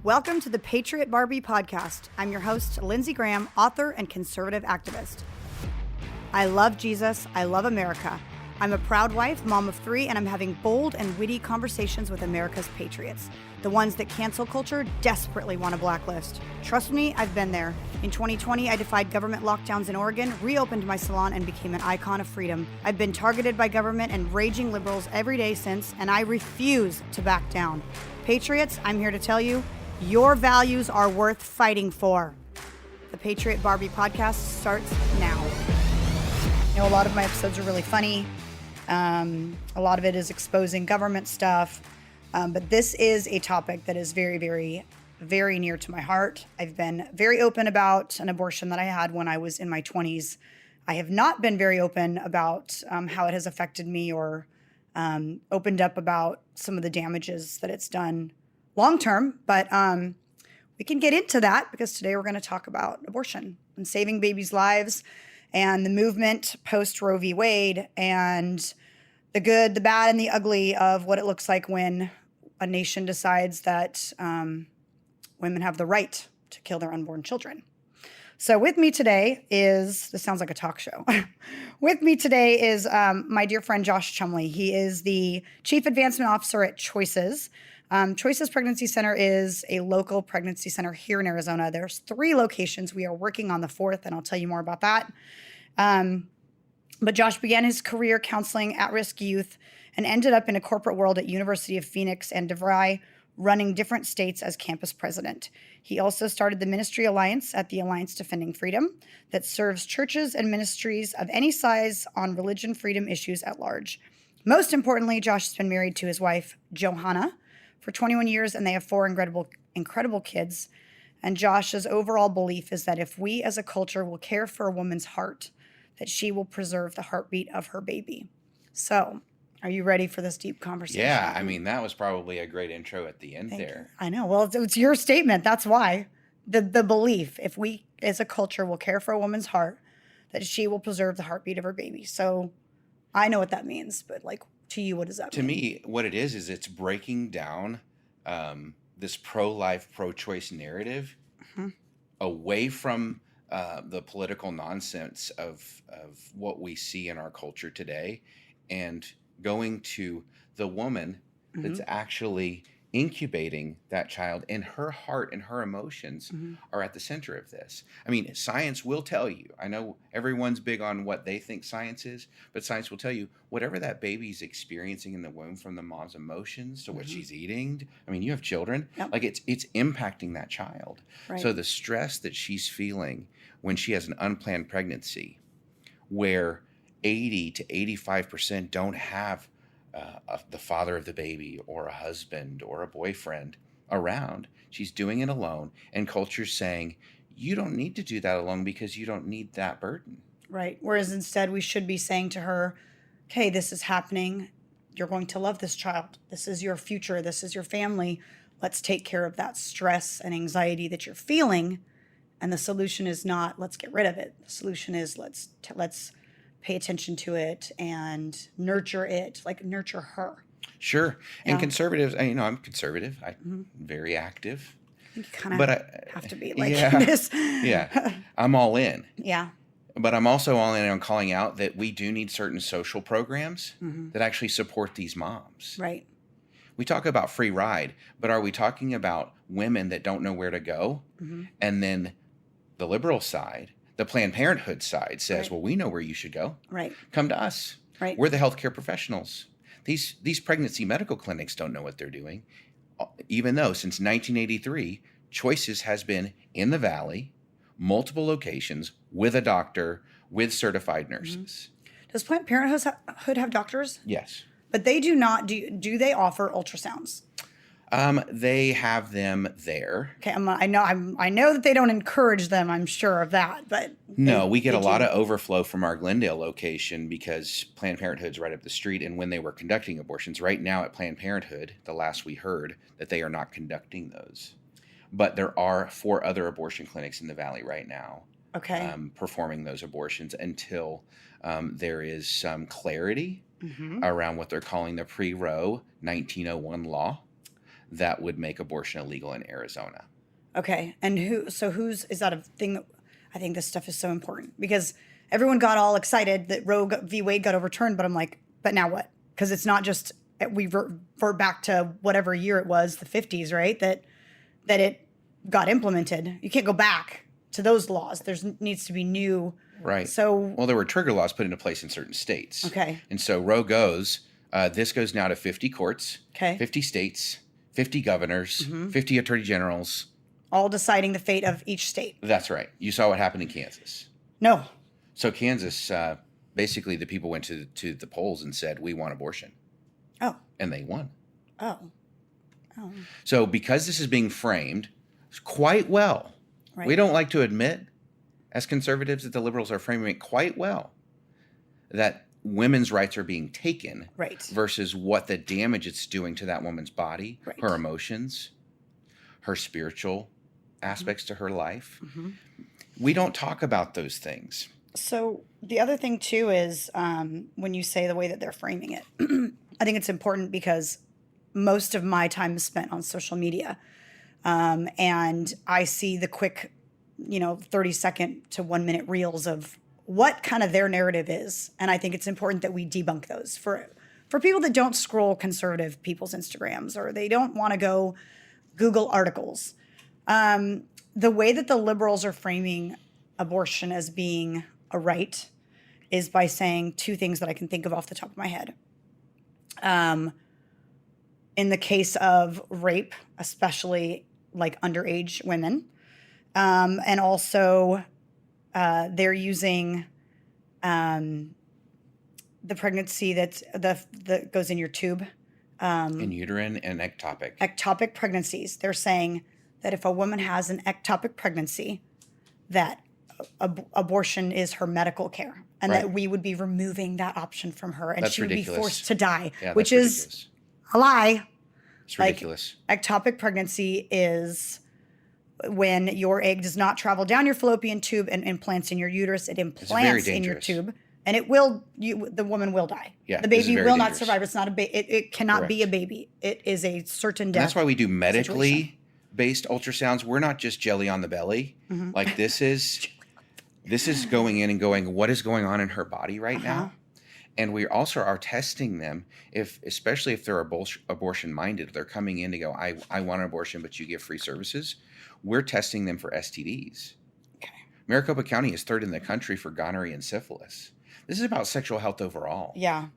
Welcome to the Patriot Barbie podcast. I'm your host, Lindsey Graham, author and conservative activist. I love Jesus. I love America. I'm a proud wife, mom of 3, and I'm having bold and witty conversations with America's patriots, the ones that cancel culture desperately want to blacklist. Trust me, I've been there. In 2020, I defied government lockdowns in Oregon, reopened my salon, and became an icon of freedom. I've been targeted by government and raging liberals every day since, and I refuse to back down. Patriots, I'm here to tell you, your values are worth fighting for. The Patriot Barbie podcast starts now. You know, a lot of my episodes are really funny. A lot of it is exposing government stuff. But this is a topic that is very, very, very near to my heart. I've been very open about an abortion that I had when I was in my 20s. I have not been very open about how it has affected me or opened up about some of the damages that it's done long term. But we can get into that because today we're going to talk about abortion and saving babies' lives and the movement post Roe v. Wade and the good, the bad, and the ugly of what it looks like when a nation decides that women have the right to kill their unborn children. So with me today is, this sounds like a talk show. With me today is my dear friend Josh Chumley. He is the Chief Advancement Officer at Choices. Choices Pregnancy Center is a local pregnancy center here in Arizona. There's 3 locations. We are working on the 4th, and I'll tell you more about that. But Josh began his career counseling at-risk youth and ended up in a corporate world at University of Phoenix and DeVry, running different states as campus president. He also started the Ministry Alliance at the Alliance Defending Freedom that serves churches and ministries of any size on religion freedom issues at large. Most importantly, Josh has been married to his wife, Johanna, for 21 years, and they have 4 incredible kids. And Josh's overall belief is that if we as a culture will care for a woman's heart, that she will preserve the heartbeat of her baby. So, are you ready for this deep conversation? Yeah, I mean, that was probably a great intro at the end there. I know. Well, it's your statement. That's why. The belief, if we as a culture will care for a woman's heart, that she will preserve the heartbeat of her baby. So, I know what that means, but like, to you, what does that mean? To me, what it is it's breaking down this pro-life, pro-choice narrative away from the political nonsense of what we see in our culture today and going to the woman that's actually incubating that child, and her heart and her emotions are at the center of this. I mean, science will tell you, I know everyone's big on what they think science is, but science will tell you whatever that baby's experiencing in the womb, from the mom's emotions to what she's eating. I mean, you have children, like it's impacting that child. Right. So the stress that she's feeling when she has an unplanned pregnancy, where 80 to 85% don't have the father of the baby or a husband or a boyfriend around. She's doing it alone, and culture's saying, you don't need to do that alone because you don't need that burden. Right. Whereas instead we should be saying to her, okay, this is happening. You're going to love this child. This is your future. This is your family. Let's take care of that stress and anxiety that you're feeling. And the solution is not, let's get rid of it. The solution is let's pay attention to it and nurture it, like nurture her. Sure. And conservatives, I'm conservative. I'm very active. You kind of have to be like this. Yeah. I'm all in. Yeah. But I'm also all in on calling out that we do need certain social programs that actually support these moms. Right. We talk about free ride, but are we talking about women that don't know where to go? And then the liberal side, the Planned Parenthood side, says, well, we know where you should go. Right. Come to us. Right. We're the healthcare professionals. These pregnancy medical clinics don't know what they're doing, even though since 1983, Choices has been in the Valley, multiple locations, with a doctor, with certified nurses. Does Planned Parenthood have doctors? Yes. But they do not. Do they offer ultrasounds? They have them there. Okay, I know that they don't encourage them. I'm sure of that, but no, we get a lot of overflow from our Glendale location because Planned Parenthood's right up the street. And when they were conducting abortions, right now at Planned Parenthood, the last we heard that they are not conducting those, but there are 4 other abortion clinics in the Valley right now. Okay. Performing those abortions until there is some clarity around what they're calling the pre-Roe 1901 law. that would make abortion illegal in Arizona. Okay. And is that a thing that, I think this stuff is so important because everyone got all excited that Roe v. Wade got overturned, but I'm like, but now what? Because it's not just we revert back to whatever year it was, the 50s, right? That it got implemented. You can't go back to those laws. There needs to be new. Right. So, well, there were trigger laws put into place in certain states. Okay. And so Roe goes, this goes now to 50 courts, Okay. 50 states, 50 governors, 50 attorney generals. All deciding the fate of each state. That's right. You saw what happened in Kansas. No. So Kansas, basically the people went to the polls and said, we want abortion. Oh. And they won. Oh. So because this is being framed quite well, Right. we don't like to admit as conservatives that the liberals are framing it quite well, that women's rights are being taken Right. versus what the damage it's doing to that woman's body, Right. her emotions, her spiritual aspects to her life. We don't talk about those things. So the other thing too is when you say the way that they're framing it, I think it's important because most of my time is spent on social media. And I see the quick, 30-second to 1-minute reels of what kind of their narrative is. And I think it's important that we debunk those for people that don't scroll conservative people's Instagrams or they don't want to go Google articles. The way that the liberals are framing abortion as being a right is by saying two things that I can think of off the top of my head. In the case of rape, especially like underage women, and also they're using the pregnancy that goes in your tube. In uterine and ectopic. Ectopic pregnancies. They're saying that if a woman has an ectopic pregnancy, that abortion is her medical care, and Right. that we would be removing that option from her, and That's she would ridiculous. be forced to die, Yeah, which that's is ridiculous. a lie. It's ridiculous. Ectopic pregnancy is when your egg does not travel down your fallopian tube and implants in your uterus. It implants in your dangerous. tube, and the woman will die. Yeah, The this is baby very will not dangerous. survive. It's not a baby. It cannot be a Correct. baby. It is a certain And death. that's why we do medically based ultrasounds. We're not just jelly on the belly. Like this is going in and going, what is going on in her body right now? And we also are testing them, especially if they're abortion minded, they're coming in to go, I want an abortion, but you give free services. We're testing them for STDs. Okay. Maricopa County is third in the country for gonorrhea and syphilis. This is about sexual health overall. Yeah.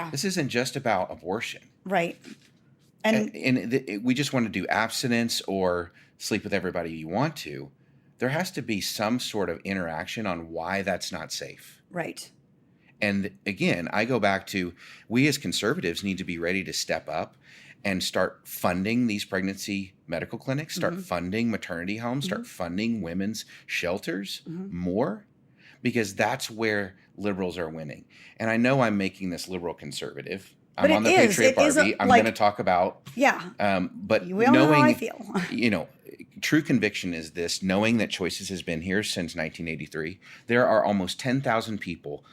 This isn't just about abortion. Right. And We just want to do abstinence or sleep with everybody you want to. There has to be some sort of interaction on why that's not safe. right. And again, I go back to we as conservatives need to be ready to step up and start funding these pregnancy medical clinics, start funding maternity homes, start funding women's shelters more, because that's where liberals are winning. And I know I'm making this liberal conservative. I'm But on the it is. Patriot It is Barbie. I'm like- going to talk about, Yeah. but We all know how I knowing, feel. true conviction is this, knowing that Choices has been here since 1983. There are almost 10,000 people,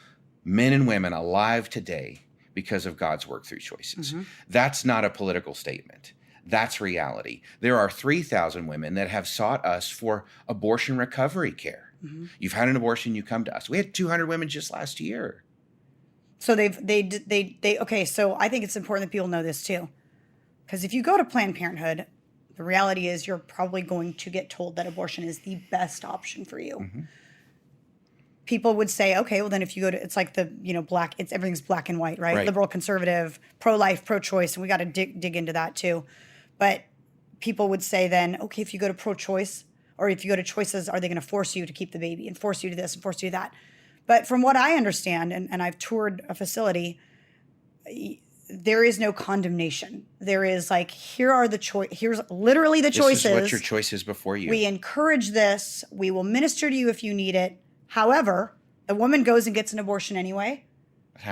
men and women, alive today because of God's work through Choices. That's not a political statement. That's reality. There are 3,000 women that have sought us for abortion recovery care. You've had an abortion, you come to us. We had 200 women just last year. So okay. So I think it's important that people know this too, because if you go to Planned Parenthood, the reality is you're probably going to get told that abortion is the best option for you. People would say, okay, well then if you go to, it's like the, black, everything's black and white, right? Right. Liberal, conservative, pro-life, pro-choice, and we got to dig into that too. But people would say then, okay, if you go to pro-choice or if you go to Choices, are they going to force you to keep the baby and force you to this and force you to that? But from what I understand, and I've toured a facility, there is no condemnation. There is like, here's literally the choices. This is what your choice is before you. We encourage this. We will minister to you if you need it. However, the woman goes and gets an abortion anyway.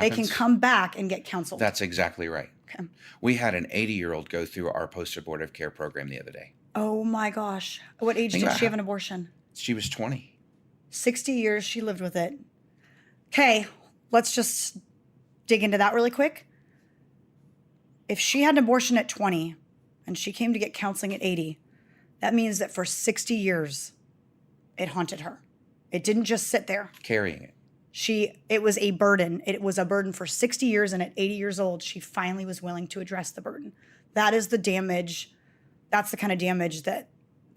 They can come back and get counseled. That's exactly right. Okay. We had an 80-year-old go through our post-abortive care program the other day. Oh my gosh. What age Think did about she have an abortion? She was 20. 60 years she lived with it. Okay, let's just dig into that really quick. If she had an abortion at 20 and she came to get counseling at 80, that means that for 60 years, it haunted her. It didn't just sit there. Carrying it. It was a burden. It was a burden for 60 years, and at 80 years old, she finally was willing to address the burden. That is the damage. That's the kind of damage that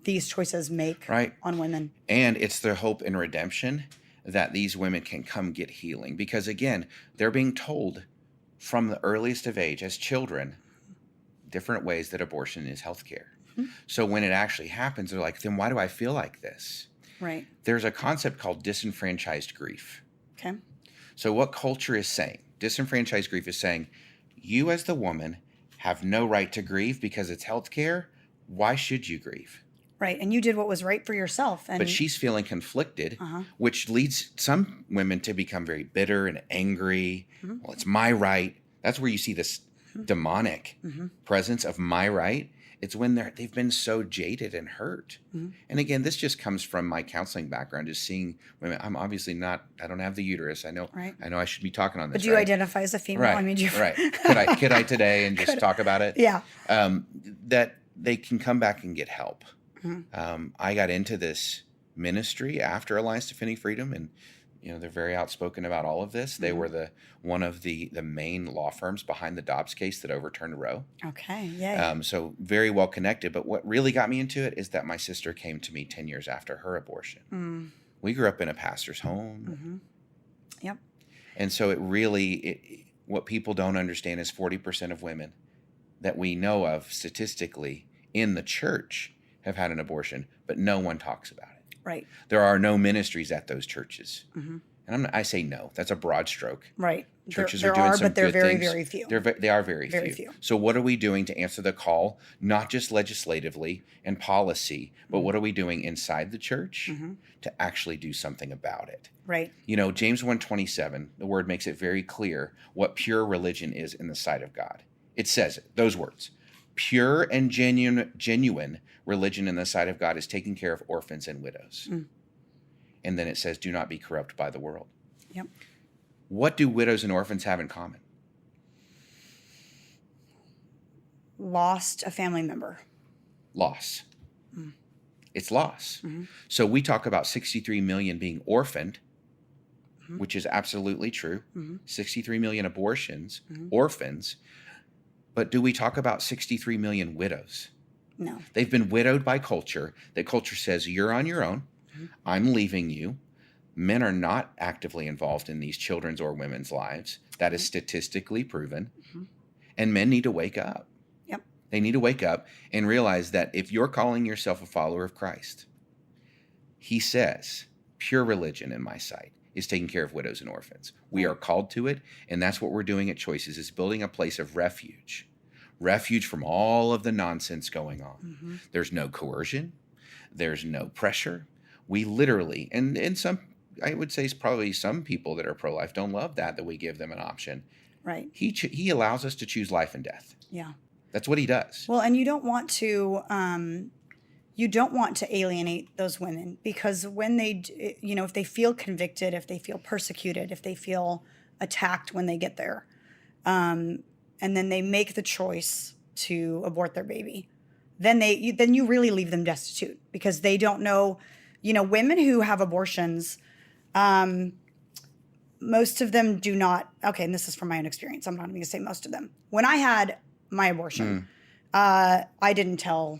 these choices make on women. And it's the hope and redemption that these women can come get healing. Because again, they're being told from the earliest of age as children, different ways that abortion is healthcare. Mm-hmm. So when it actually happens, they're like, then why do I feel like this? Right. There's a concept called disenfranchised grief. Okay. So what culture is saying, disenfranchised grief is saying, you as the woman have no right to grieve because it's healthcare. Why should you grieve? Right. And you did what was right for yourself. But she's feeling conflicted, which leads some women to become very bitter and angry. Mm-hmm. Well, it's my right. That's where you see this demonic presence of my right. It's when they've been so jaded and hurt. Mm-hmm. And again, this just comes from my counseling background, just seeing women. I'm obviously not, I don't have the uterus. I know I should be talking on this. But do you identify as a female? Right. I mean, right. Could I today and just talk about it? Yeah. That they can come back and get help. Mm-hmm. I got into this ministry after Alliance Defending Freedom, and they're very outspoken about all of this. They were one of the main law firms behind the Dobbs case that overturned Roe. Okay, yeah. So very well connected. But what really got me into it is that my sister came to me 10 years after her abortion. Mm. We grew up in a pastor's home. Mm-hmm. Yep. And so what people don't understand is 40% of women that we know of statistically in the church have had an abortion, but no one talks about it. Right. There are no ministries at those churches. Mm-hmm. And I say no. That's a broad stroke. Right. Churches are doing some but they're good very, things. very few. They are very few. So what are we doing to answer the call, not just legislatively and policy, but what are we doing inside the church to actually do something about it? Right. James 1:27, the word makes it very clear what pure religion is in the sight of God. It says it, those words. Pure and genuine religion in the sight of God is taking care of orphans and widows. Mm. And then it says, do not be corrupt by the world. Yep. What do widows and orphans have in common? Lost a family member. Loss. Mm. It's loss. Mm-hmm. So we talk about 63 million being orphaned, which is absolutely true. Mm-hmm. 63 million abortions, orphans. But do we talk about 63 million widows? No. They've been widowed by culture. That culture says, you're on your own. Mm-hmm. I'm leaving you. Men are not actively involved in these children's or women's lives. That is statistically proven. Mm-hmm. And men need to wake up. Yep. They need to wake up and realize that if you're calling yourself a follower of Christ, he says, pure religion in my sight is taking care of widows and orphans. We are called to it, and that's what we're doing at Choices, is building a place of refuge from all of the nonsense going on. Mm-hmm. There's no coercion. There's no pressure. We literally, and some, I would say probably some people that are pro-life don't love that we give them an option. Right. He allows us to choose life and death. Yeah. That's what he does. Well, and you don't want to alienate those women, because when they, if they feel convicted, if they feel persecuted, if they feel attacked when they get there, and then they make the choice to abort their baby, then you really leave them destitute, because they don't know, women who have abortions, most of them do not. Okay, and this is from my own experience. I'm not going to say most of them. When I had my abortion, I didn't tell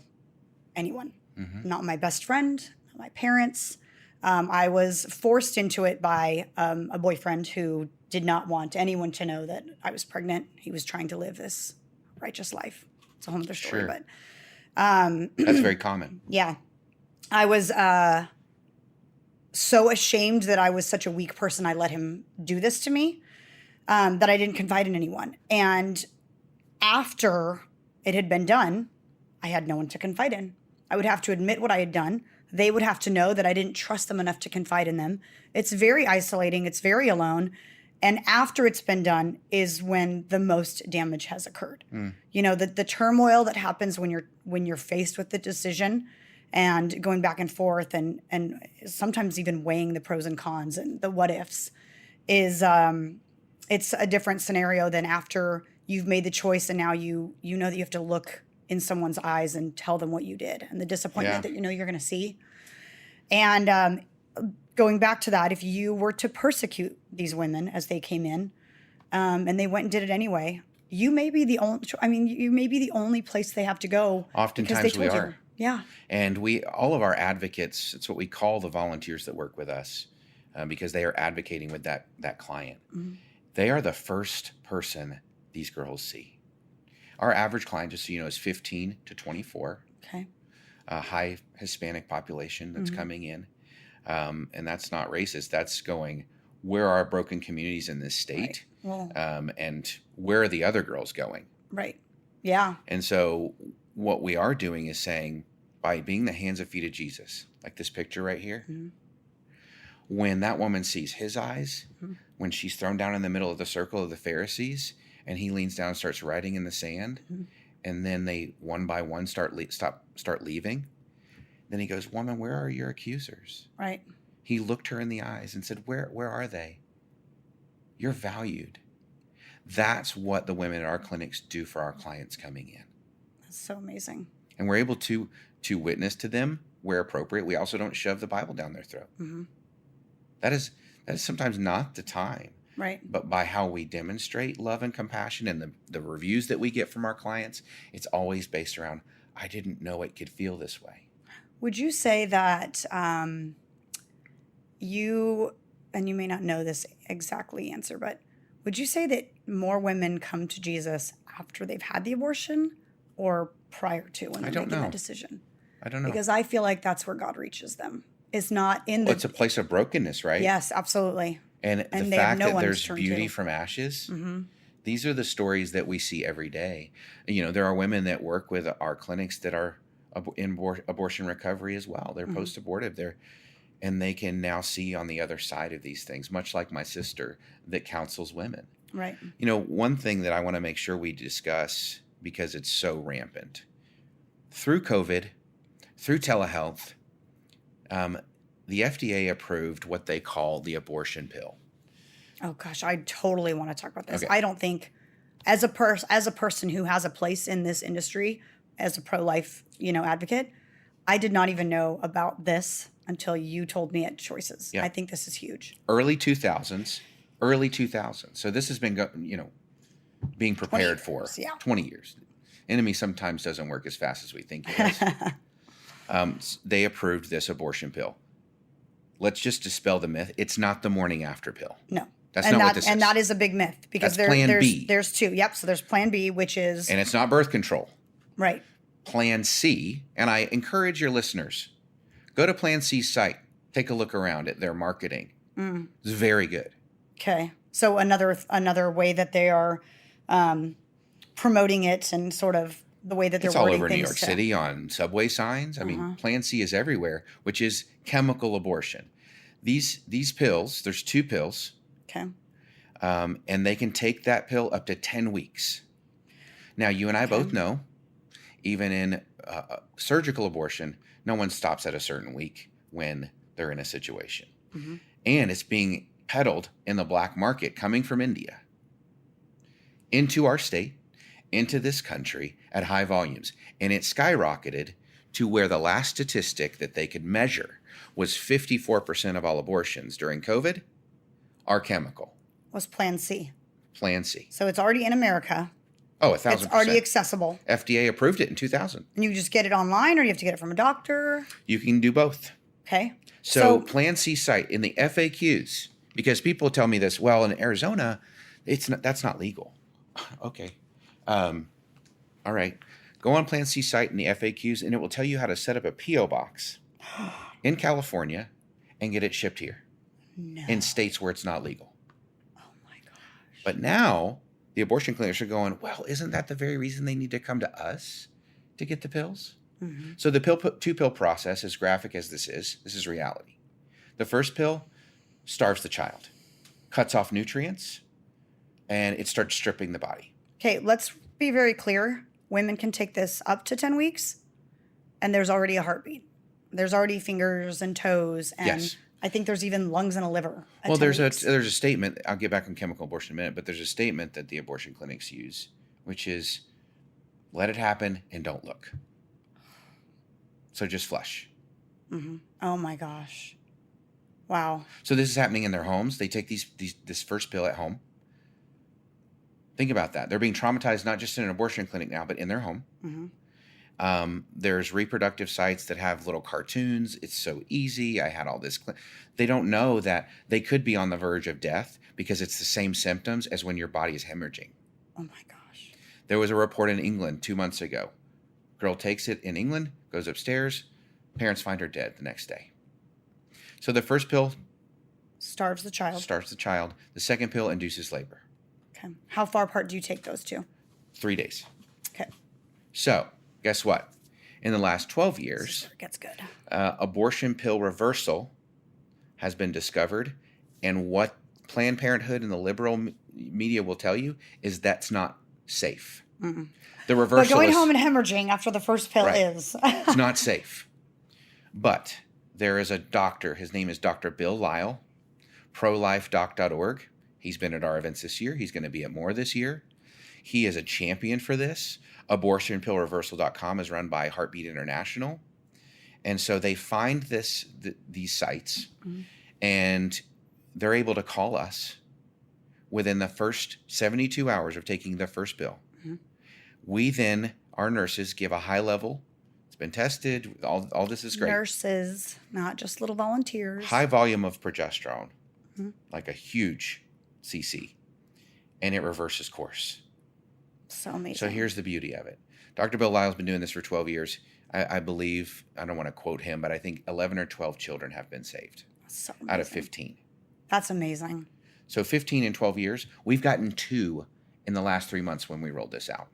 anyone. Mm-hmm. Not my best friend, not my parents. I was forced into it by a boyfriend who did not want anyone to know that I was pregnant. He was trying to live this righteous life. It's a whole other story, but that's very common. Yeah, I was so ashamed that I was such a weak person. I let him do this to me, that I didn't confide in anyone. And after it had been done, I had no one to confide in. I would have to admit what I had done. They would have to know that I didn't trust them enough to confide in them. It's very isolating. It's very alone. And after it's been done is when the most damage has occurred. Mm. The turmoil that happens when you're faced with the decision and going back and forth and sometimes even weighing the pros and cons and the what ifs is it's a different scenario than after you've made the choice and now you know that you have to look in someone's eyes and tell them what you did and the disappointment Yeah. that you know you're going to see. And going back to that, if you were to persecute these women as they came in, and they went and did it anyway, you may be the only. I mean, you may be the only place they have to go. Oftentimes because they we told are. you. Yeah. And all of our advocates, it's what we call the volunteers that work with us, because they are advocating with that client. Mm-hmm. They are the first person these girls see. Our average client, just so you know, is 15 to 24. Okay. A high Hispanic population that's Mm-hmm. coming in. And that's not racist. That's going, where are broken communities in this state? Right. Well, And where are the other girls going? right. Yeah. And so what we are doing is saying, by being the hands and feet of Jesus, like this picture right here, Mm-hmm. when that woman sees his eyes, Mm-hmm. when she's thrown down in the middle of the circle of the Pharisees, and he leans down and starts writing in the sand, Mm-hmm. and then they one by one start leaving, then he goes, "Woman, where are your accusers?" Right. He looked her in the eyes and said, where are they? You're valued. That's what the women at our clinics do for our clients coming in. That's so amazing. And we're able to witness to them where appropriate. We also don't shove the Bible down their throat. Mm-hmm. That is sometimes not the time. Right. But by how we demonstrate love and compassion and the reviews that we get from our clients, it's always based around, I didn't know it could feel this way. Would you say that you may not know this exactly answer, but would you say that more women come to Jesus after they've had the abortion or prior to when they're making that decision? I don't know. Because I feel like that's where God reaches them. It's not in the... It's a place of brokenness, right? Yes, absolutely. And the they have fact no that one to there's turn beauty to. from ashes, Mm-hmm. these are the stories that we see every day. You know, there are women that work with our clinics that are in abortion recovery as well. They're Mm-hmm. post-abortive. And they can now see on the other side of these things, much like my sister that counsels women. Right. You know, one thing that I want to make sure we discuss, because it's so rampant, through COVID, through telehealth, the FDA approved what they call the abortion pill. Oh gosh, I totally want to talk about this. Okay. I don't think, as a person who has a place in this industry, as a pro-life, advocate, I did not even know about this until you told me at Choices. Yeah. I think this is huge. Early 2000s. So this has been, being prepared 20 for years, yeah. 20 years. Enemy sometimes doesn't work as fast as we think it does. They approved this abortion pill. Let's just dispel the myth. It's not the morning after pill. No. That's not what this is. And that is a big myth because That's Plan B. there's two. Yep. So there's Plan B, which is... And it's not birth control. Right. Plan C, and I encourage your listeners, go to Plan C's site, take a look around at their marketing. It's very good. Okay. So another way that they are promoting it and sort of the way that they're It's all wording over New things York to- City on subway signs. I mean, Plan C is everywhere, which is chemical abortion. These pills, there's 2 pills, Okay. and they can take that pill up to 10 weeks. Now, you and I both know, even in surgical abortion, no one stops at a certain week when they're in a situation. Mm-hmm. And it's being peddled in the black market coming from India into our state, into this country at high volumes. And it skyrocketed to where the last statistic that they could measure was 54% of all abortions during COVID are chemical. Was Plan C. Plan C. So it's already in America. Oh, 1,000%. It's already accessible. FDA approved it in 2000. And you just get it online or you have to get it from a doctor? You can do both. Okay. So Plan C site in the FAQs, because people tell me this, well, in Arizona, that's not legal. Okay. All right. Go on Plan C site in the FAQs, and it will tell you how to set up a P.O. box in California and get it shipped here in states where it's not legal. Oh my gosh. But now the abortion clinics are going, well, isn't that the very reason they need to come to us to get the pills? Mm-hmm. So the 2-pill process, as graphic as this is reality. The first pill starves the child, cuts off nutrients, and it starts stripping the body. Okay, let's be very clear. Women can take this up to 10 weeks, and there's already a heartbeat. There's already fingers and toes, and Yes. I think there's even lungs and a liver. Well, there's 10 weeks. a statement. I'll get back on chemical abortion in a minute, but there's a statement that the abortion clinics use, which is let it happen, and don't look. So just flush. Mm-hmm. Oh my gosh. Wow. So this is happening in their homes. They take this first pill at home. Think about that. They're being traumatized not just in an abortion clinic now, but in their home. Mm-hmm. There's reproductive sites that have little cartoons. It's so easy. I had all this. They don't know that they could be on the verge of death because it's the same symptoms as when your body is hemorrhaging. Oh my gosh. There was a report in England 2 months ago. Girl takes it in England, goes upstairs. Parents find her dead the next day. So the first pill Starves the child. starts the child. The second pill induces labor. Okay. How far apart do you take those two? 3 days. Okay. So guess what? In the last 12 This is years, where it gets good. abortion pill reversal has been discovered. And what Planned Parenthood and the liberal media will tell you is that's not safe. Mm-mm. The reversal But going is, home and hemorrhaging after the first pill Right. is. it's not safe. But there is a doctor. His name is Dr. Bill Lyle, prolifedoc.org. He's been at our events this year. He's going to be at more this year. He is a champion for this. Abortionpillreversal.com is run by Heartbeat International. And so they find these sites, Mhm. and they're able to call us within the first 72 hours of taking the first pill. Mhm. We then, our nurses, give a high level. It's been tested. All this is great. Nurses, not just little volunteers. High volume of progesterone, Mhm. like a huge cc, and it reverses course. So amazing. So here's the beauty of it. Dr. Bill Lyle's been doing this for 12 years. I believe, I don't want to quote him, but I think 11 or 12 children have been saved So out of amazing. 15. That's amazing. So 15 in 12 years. We've gotten 2 in the last 3 months when we rolled this out.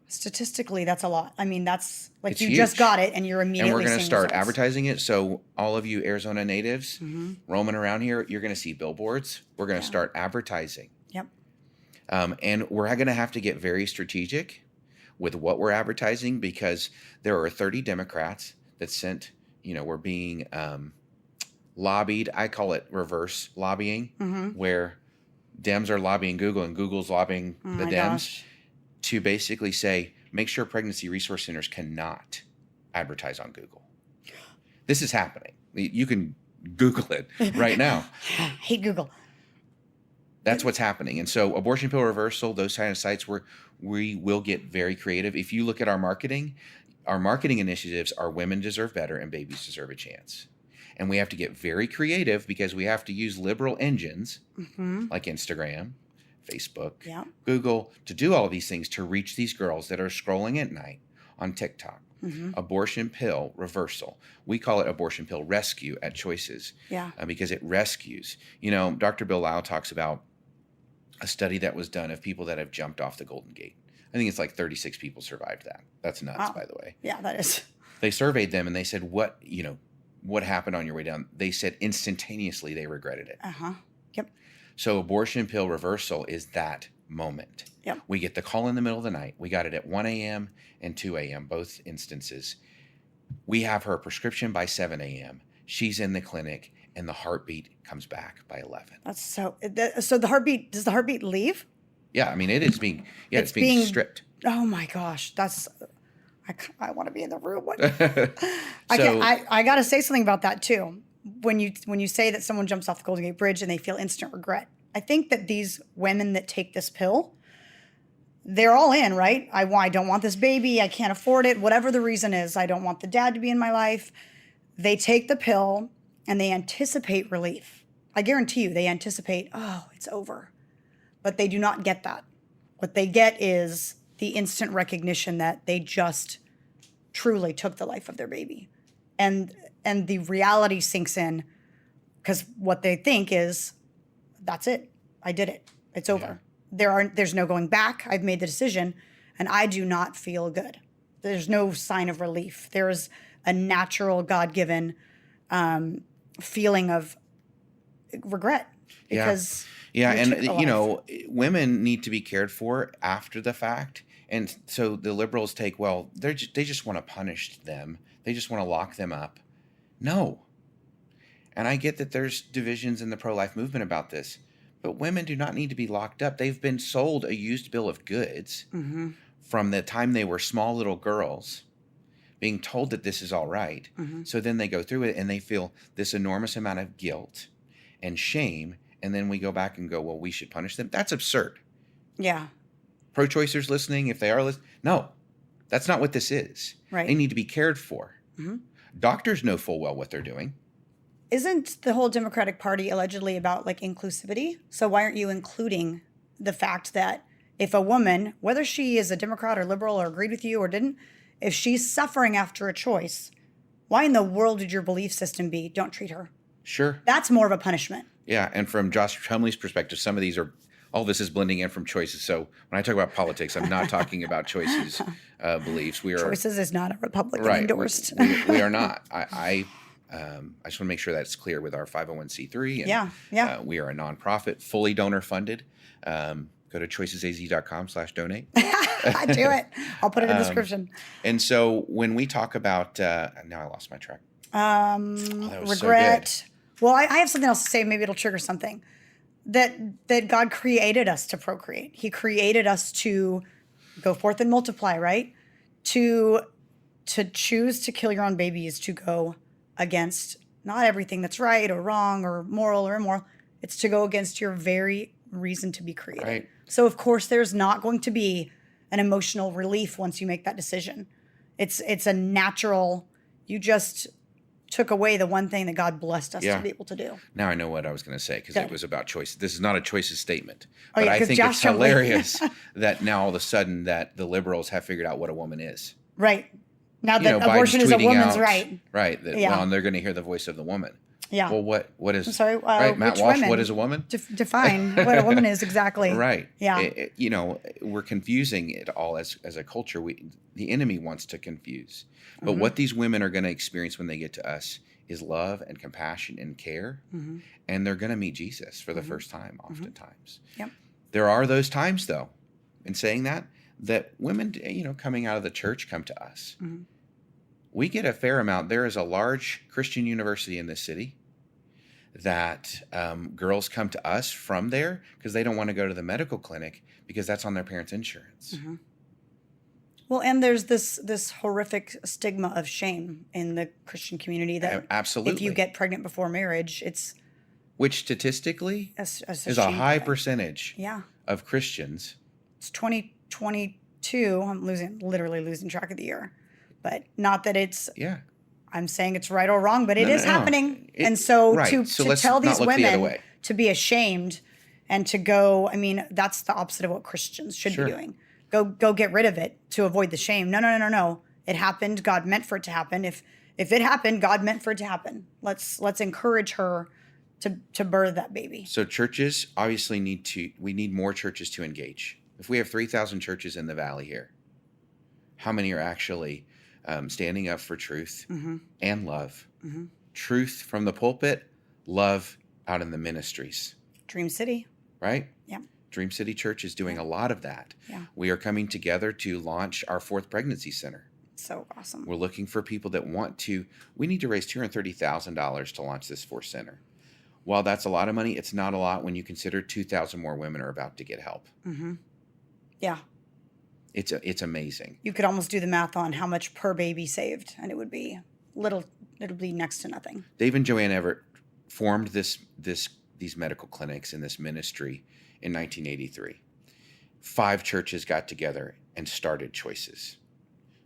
Statistically, that's a lot. I mean, that's like It's you just huge. got it and you're immediately And we're going to seeing start results. advertising it. So all of you Arizona natives Mhm. roaming around here, you're going to see billboards. We're going to Yeah. start advertising. Yep. And we're going to have to get very strategic with what we're advertising, because there are 30 Democrats that sent, we're being lobbied. I call it reverse lobbying, Mhm. where Dems are lobbying Google and Google's lobbying Oh the my Dems gosh. to basically say, make sure pregnancy resource centers cannot advertise on Google. This is happening. You can Google it right now. Hate Google. That's what's happening. And so abortion pill reversal, those kind of sites where we will get very creative. If you look at our marketing initiatives are women deserve better and babies deserve a chance. And we have to get very creative because we have to use liberal engines Mm-hmm. like Instagram, Facebook, Yeah. Google to do all of these things to reach these girls that are scrolling at night on TikTok. Mm-hmm. Abortion pill reversal. We call it abortion pill rescue at Choices Yeah. because it rescues. Dr. Bill Lyle talks about a study that was done of people that have jumped off the Golden Gate. I think it's like 36 people survived that. That's nuts, Wow. by the way. Yeah, that is. They surveyed them and they said, what happened on your way down? They said instantaneously they regretted it. Uh-huh. Yep. So abortion pill reversal is that moment. Yep. We get the call in the middle of the night. We got it at 1 a.m. and 2 a.m., both instances. We have her prescription by 7 a.m. She's in the clinic, and the heartbeat comes back by 11. That's so the heartbeat, does the heartbeat leave? Yeah, I mean, it is being, It's being being- stripped. Oh my gosh. I want to be in the room. What? So, I got to say something about that too. When you say that someone jumps off the Golden Gate Bridge and they feel instant regret, I think that these women that take this pill, they're all in, right? I don't want this baby. I can't afford it. Whatever the reason is, I don't want the dad to be in my life. They take the pill and they anticipate relief. I guarantee you, they anticipate, oh, it's over. But they do not get that. What they get is the instant recognition that they just truly took the life of their baby. And the reality sinks in because what they think is, that's it. I did it. It's over. There's no going back. I've made the decision and I do not feel good. There's no sign of relief. There's a natural God-given feeling of regret because yeah, you and took a life. women need to be cared for after the fact. And so the liberals take, they just want to punish them. They just want to lock them up. No. And I get that there's divisions in the pro-life movement about this, but women do not need to be locked up. They've been sold a used bill of goods from the time they were small little girls being told that this is all right. So then they go through it and they feel this enormous amount of guilt and shame. And then we go back and go, well, we should punish them. That's absurd. Yeah. Pro-choicers listening, if they are listening, no, that's not what this is. Right. They need to be cared for. Doctors know full well what they're doing. Isn't the whole Democratic Party allegedly about like inclusivity? So why aren't you including the fact that if a woman, whether she is a Democrat or liberal or agreed with you or didn't, if she's suffering after a choice, why in the world would your belief system be, don't treat her? Sure. That's more of a punishment. Yeah. And from Josh Chumley's perspective, some of these are, all this is blending in from choices. So when I talk about politics, I'm not talking about choices, beliefs. We are Choices is not a Republican right. endorsed. We are not. I just want to make sure that's clear with our 501c3. And, yeah. We are a nonprofit, fully donor funded. Go to choicesaz.com/donate. Do it. I'll put it in the description. And so when we talk about, now I lost my track. Regret. So good. Well, I have something else to say. Maybe it'll trigger something. That God created us to procreate. He created us to go forth and multiply, right? To choose to kill your own baby is to go against not everything that's right or wrong or moral or immoral. It's to go against your very reason to be created. Right. So, of course, there's not going to be an emotional relief once you make that decision. It's a natural, you just took away the one thing that God blessed us to be able to do. Now I know what I was going to say because it was about choice. This is not a choices statement. Oh, but yeah, I think Josh it's hilarious that now all of a sudden that the liberals have figured out what a woman is. Right. Now that abortion is a woman's right. Right. That, well, and they're going to hear the voice of the woman. Yeah. Well, what is... I'm sorry, right, Matt which Walsh, women? what is a woman? Define what a woman is exactly. Right. Yeah. We're confusing it all as a culture. The enemy wants to confuse. But what these women are going to experience when they get to us is love and compassion and care. And they're going to meet Jesus for the first time, oftentimes. Yep. There are those times, though, in saying that women, coming out of the church come to us. We get a fair amount. There is a large Christian university in this city that girls come to us from there because they don't want to go to the medical clinic because that's on their parents' insurance. Well, and there's this horrific stigma of shame in the Christian community that absolutely, if you get pregnant before marriage, it's which statistically is a high percentage of Christians. It's 2022. I'm literally losing track of the year, but not that it's. Yeah. I'm saying it's right or wrong, but it is happening. And so to tell these women to be ashamed and to go, I mean, that's the opposite of what Christians should be doing. Go get rid of it to avoid the shame. No. It happened. God meant for it to happen. If it happened, God meant for it to happen. Let's encourage her to birth that baby. So churches obviously we need more churches to engage. If we have 3,000 churches in the valley here, how many are actually standing up for truth and love? Truth from the pulpit, love out in the ministries. Dream City. Right? Yeah. Dream City Church is doing a lot of that. Yeah. We are coming together to launch our 4th pregnancy center. So awesome. We're looking for people that we need to raise $230,000 to launch this 4th center. While that's a lot of money, it's not a lot when you consider 2,000 more women are about to get help. Yeah. It's amazing. You could almost do the math on how much per baby saved, and it would be next to nothing. Dave and Joanne Everett formed these medical clinics and this ministry in 1983. 5 churches got together and started Choices.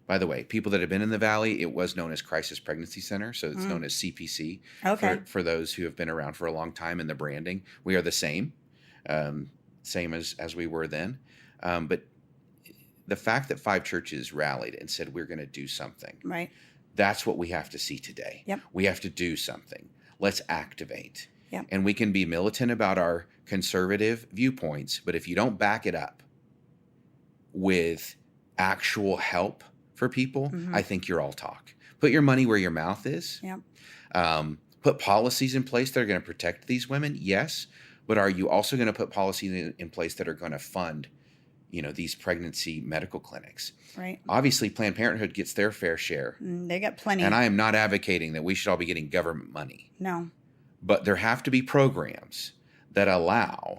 By the way, people that have been in the Valley, it was known as Crisis Pregnancy Center, so it's known as CPC. Okay. For those who have been around for a long time in the branding, we are the same as we were then. But the fact that 5 churches rallied and said, we're going to do something. Right. That's what we have to see today. Yep. We have to do something. Let's activate. Yep. And we can be militant about our conservative viewpoints, but if you don't back it up with actual help for people, I think you're all talk. Put your money where your mouth is. Yep. Put policies in place that are going to protect these women, yes, but are you also going to put policies in place that are going to fund these pregnancy medical clinics? Right. Obviously, Planned Parenthood gets their fair share. They got plenty. And I am not advocating that we should all be getting government money. No. But there have to be programs that allow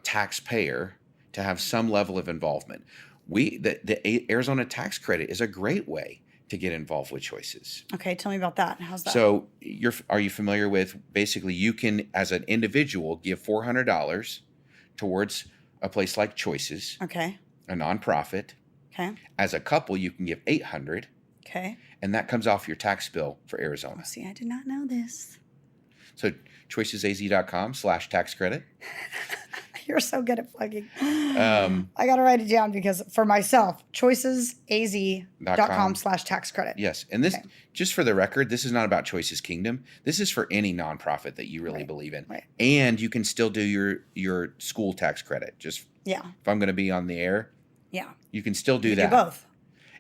taxpayer to have some level of involvement. the Arizona tax credit is a great way to get involved with choices. Okay, tell me about that. How's that? So are you familiar with, basically you can, as an individual, give $400 towards a place like Choices, Okay. a nonprofit. Okay. As a couple, you can give $800, Okay. and that comes off your tax bill for Arizona. Oh, see, I did not know this. So choicesaz.com/tax credit. You're so good at plugging. I got to write it down because for myself, choicesaz.com/tax credit. Yes. And this, just for the record, this is not about Choices Kingdom. This is for any nonprofit that you really believe in. Right. And you can still do your school tax credit. Just if I'm going to be on the air, you can still do that. Do both.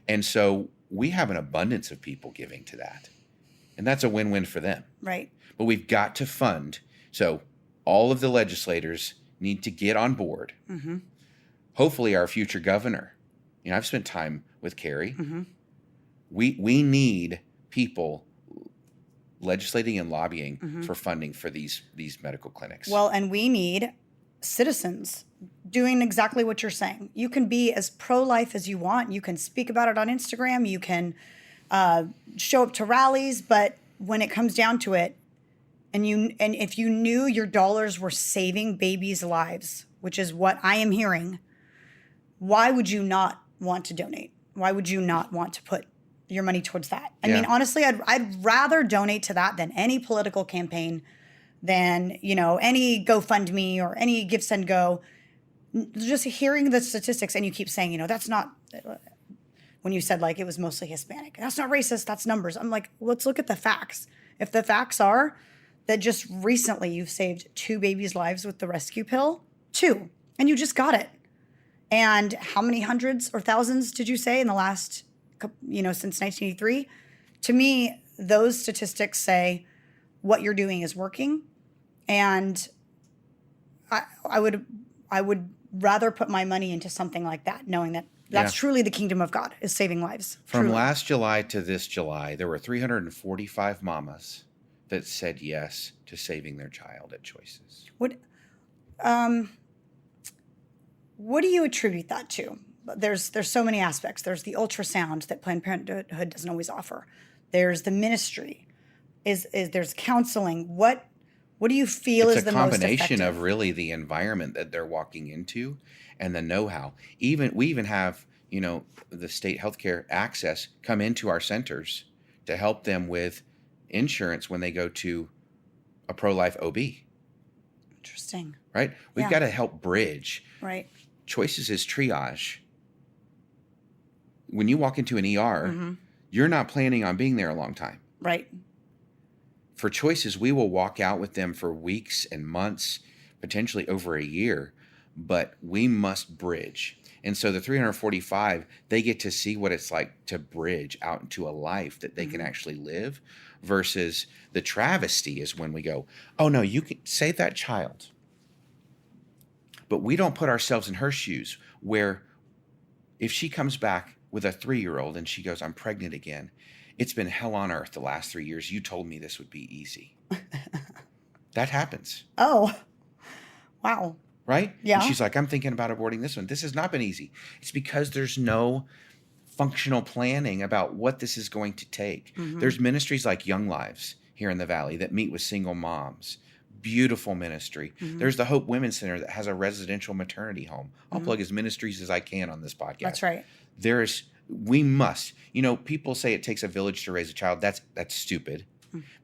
And so we have an abundance of people giving to that. And that's a win-win for them. Right. But we've got to fund. So all of the legislators need to get on board. Mm-hmm. Hopefully our future governor. I've spent time with Carrie. Mm-hmm. We need people legislating and lobbying for funding for these medical clinics. Well, and we need citizens doing exactly what you're saying. You can be as pro-life as you want. You can speak about it on Instagram. You can show up to rallies. But when it comes down to it, and if you knew your dollars were saving babies' lives, which is what I am hearing, why would you not want to donate? Why would you not want to put your money towards that? I mean, honestly, I'd rather donate to that than any political campaign, than, any GoFundMe or any Give, Send, Go. Just hearing the statistics, and you keep saying, that's not, when you said like it was mostly Hispanic, that's not racist, that's numbers. I'm like, let's look at the facts. If the facts are that just recently you've saved 2 babies' lives with the rescue pill, 2, and you just got it. And how many hundreds or thousands did you say in the last, since 1983? To me, those statistics say what you're doing is working. And I would rather put my money into something like that, knowing that that's truly the kingdom of God, is saving lives. From truly. last July to this July, there were 345 mamas that said yes to saving their child at Choices. What do you attribute that to? There's so many aspects. There's the ultrasound that Planned Parenthood doesn't always offer. There's the ministry. There's counseling. What do you feel is the most effective? It's a combination of really the environment that they're walking into and the know-how. We even have, the state healthcare access come into our centers to help them with insurance when they go to a pro-life OB. Interesting. Right? We've got to help bridge. Right. Choices is triage. When you walk into an ER, you're not planning on being there a long time. Right. For Choices, we will walk out with them for weeks and months, potentially over a year, but we must bridge. And so the 345, they get to see what it's like to bridge out into a life that they can actually live, versus the travesty is when we go, oh no, you can save that child. But we don't put ourselves in her shoes, where if she comes back with a 3-year-old and she goes, I'm pregnant again, it's been hell on earth the last 3 years. You told me this would be easy. That happens. Oh, wow. Right? Yeah. And she's like, I'm thinking about aborting this one. This has not been easy. It's because there's no functional planning about what this is going to take. There's ministries like Young Lives here in the Valley that meet with single moms. Beautiful ministry. There's the Hope Women's Center that has a residential maternity home. I'll plug as ministries as I can on this podcast. That's right. We must, people say it takes a village to raise a child. That's stupid,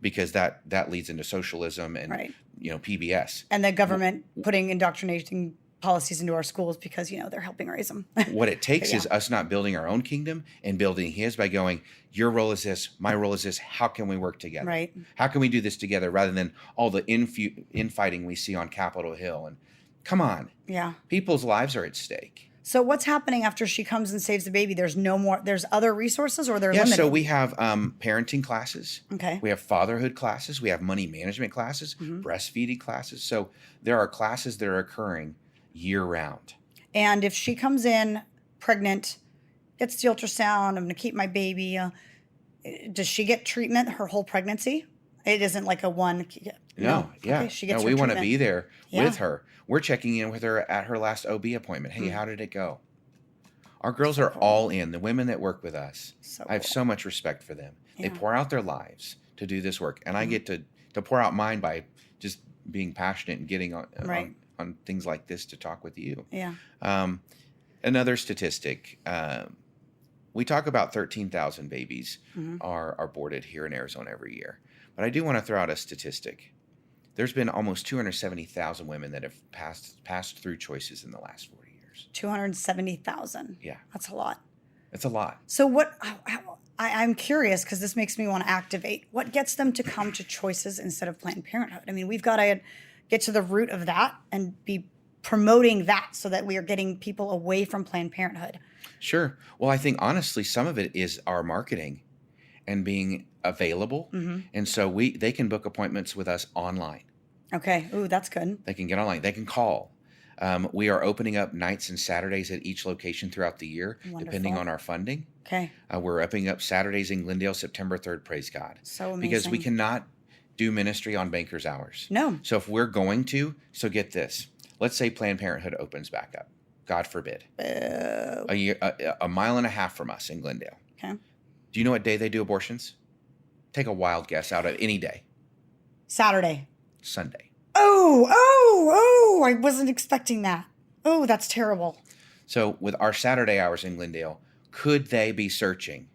because that leads into socialism and, PBS. And the government putting indoctrinating policies into our schools because, they're helping raise them. What it takes is us not building our own kingdom and building his by going, your role is this, my role is this. How can we work together? Right. How can we do this together, rather than all the infighting we see on Capitol Hill? And come on. Yeah. People's lives are at stake. So what's happening after she comes and saves the baby? There's other resources, or they're limited? So we have parenting classes. Okay. We have fatherhood classes. We have money management classes, breastfeeding classes. So there are classes that are occurring year round. And if she comes in pregnant, gets the ultrasound, I'm going to keep my baby, does she get treatment her whole pregnancy? It isn't like a one. No. Okay, she gets her we want to treatment. be there with her. We're checking in with her at her last OB appointment. Hey, how did it go? Our girls are all in. The women that work with us, I have cool. so much respect for them. Yeah. They pour out their lives to do this work, and I get to pour out mine by just being passionate and getting on things like this to talk with you. Yeah. Another statistic, we talk about 13,000 babies are aborted here in Arizona every year. But I do want to throw out a statistic. There's been almost 270,000 women that have passed through choices in the last 40 years. 270,000. Yeah. That's a lot. It's a lot. So I'm curious, because this makes me want to activate. What gets them to come to choices instead of Planned Parenthood? I mean, we've got to get to the root of that and be promoting that so that we are getting people away from Planned Parenthood. Sure. Well, I think honestly, some of it is our marketing and being available. And so they can book appointments with us online. Okay. Ooh, that's good. They can get online. They can call. We are opening up nights and Saturdays at each location throughout the year, depending on our funding. Okay. We're opening up Saturdays in Glendale, September 3rd, praise God. So amazing. Because we cannot do ministry on banker's hours. No. So if we're going to, so get this. Let's say Planned Parenthood opens back up. God forbid. A mile and a half from us in Glendale. Okay. Do you know what day they do abortions? Take a wild guess out of any day. Saturday. Sunday. Oh, I wasn't expecting that. Oh, that's terrible. So with our Saturday hours in Glendale, could they be searching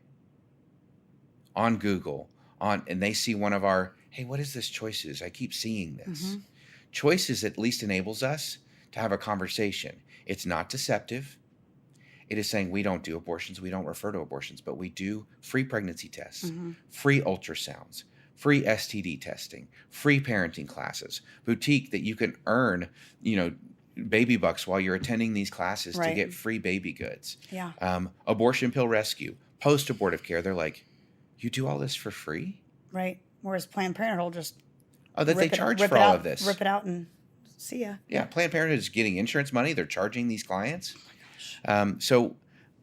on Google and they see one of our, hey, what is this Choices? I keep seeing this. Choices at least enables us to have a conversation. It's not deceptive. It is saying we don't do abortions. We don't refer to abortions, but we do free pregnancy tests, free ultrasounds, free STD testing, free parenting classes, boutique that you can earn, baby bucks while you're attending these classes to get free baby goods. Yeah. Abortion pill rescue, post-abortive care. They're like, you do all this for free? Right. Whereas Planned Parenthood will just they charge for all of this. Rip it out and see ya. Yeah, Planned Parenthood is getting insurance money. They're charging these clients. So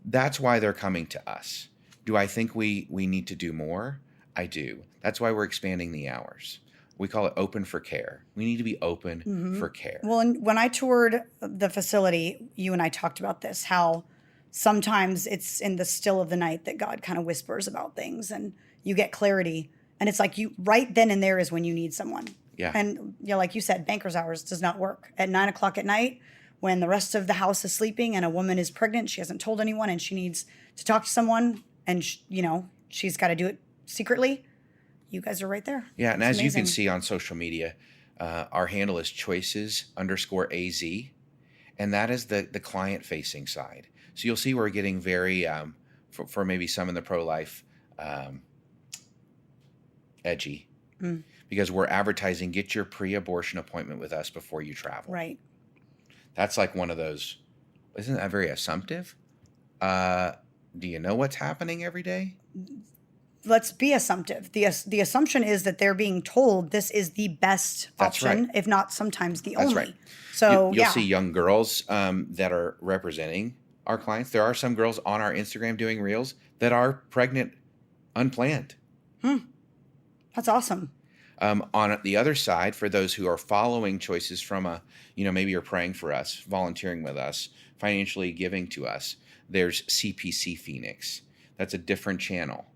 that's why they're coming to us. Do I think we need to do more? I do. That's why we're expanding the hours. We call it open for care. We need to be open for care. Well, and when I toured the facility, you and I talked about this, how sometimes it's in the still of the night that God kind of whispers about things and you get clarity. And it's like you right then and there is when you need someone. Yeah. And like you said, banker's hours does not work. At 9:00 at night, when the rest of the house is sleeping and a woman is pregnant, she hasn't told anyone and she needs to talk to someone and, she's got to do it secretly. You guys are right there. Yeah. And it's as amazing. you can see on social media, our handle is choices_AZ. And that is the client facing side. So you'll see we're getting very, for maybe some in the pro-life, edgy. Because we're advertising, get your pre-abortion appointment with us before you travel. Right. That's like one of those, isn't that very assumptive? Do you know what's happening every day? Let's be assumptive. The assumption is that they're being told this is the best option, if not sometimes the only. Right. So you'll see young girls that are representing our clients. There are some girls on our Instagram doing reels that are pregnant unplanned. That's awesome. On the other side, for those who are following choices from maybe you're praying for us, volunteering with us, financially giving to us, there's CPC Phoenix. That's a different channel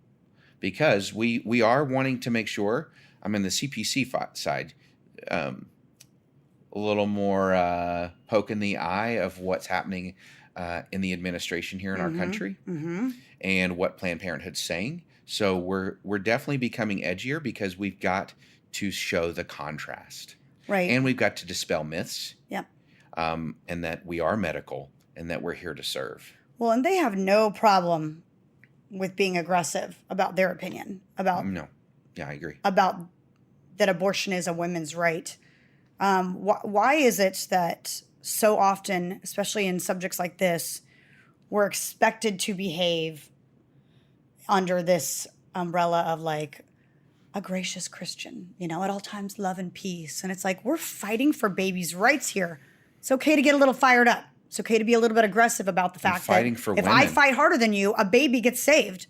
because we are wanting to make sure, I'm in the CPC side, a little more poke in the eye of what's happening in the administration here in our country and what Planned Parenthood's saying. So we're definitely becoming edgier because we've got to show the contrast. Right. And we've got to dispel myths. Yeah. And that we are medical and that we're here to serve. Well, and they have no problem with being aggressive about their opinion about No. Yeah, I agree. about that abortion is a women's right. Why is it that so often, especially in subjects like this, we're expected to behave under this umbrella of like a gracious Christian, at all times love and peace. And it's like, we're fighting for babies' rights here. It's okay to get a little fired up. It's okay to be a little bit aggressive about the fact that if women. I fight harder than you, a baby gets saved.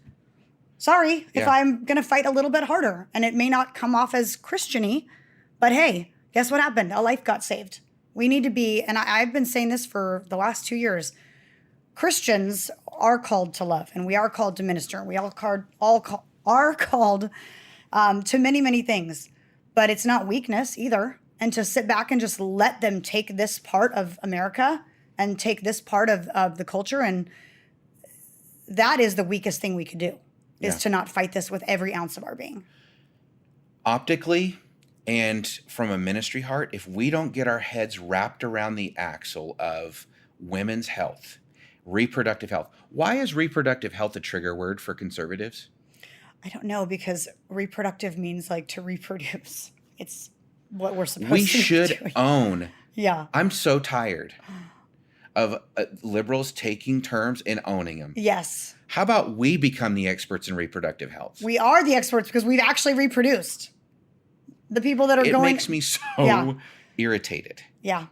Sorry, if I'm going to fight a little bit harder. And it may not come off as Christian-y, but hey, guess what happened? A life got saved. We need to be, and I've been saying this for the last 2 years, Christians are called to love, and we are called to minister, and we are called to many, many things. But it's not weakness either. And to sit back and just let them take this part of America and take this part of the culture, and that is the weakest thing we could do, is to not fight this with every ounce of our being. Optically and from a ministry heart, if we don't get our heads wrapped around the axle of women's health, reproductive health. Why is reproductive health a trigger word for conservatives? I don't know, because reproductive means like to reproduce. It's what we're supposed We to be should doing. own. Yeah. I'm so tired of liberals taking terms and owning them. Yes. How about we become the experts in reproductive health? We are the experts because we've actually reproduced. The people that are It going... makes me so irritated. Yeah.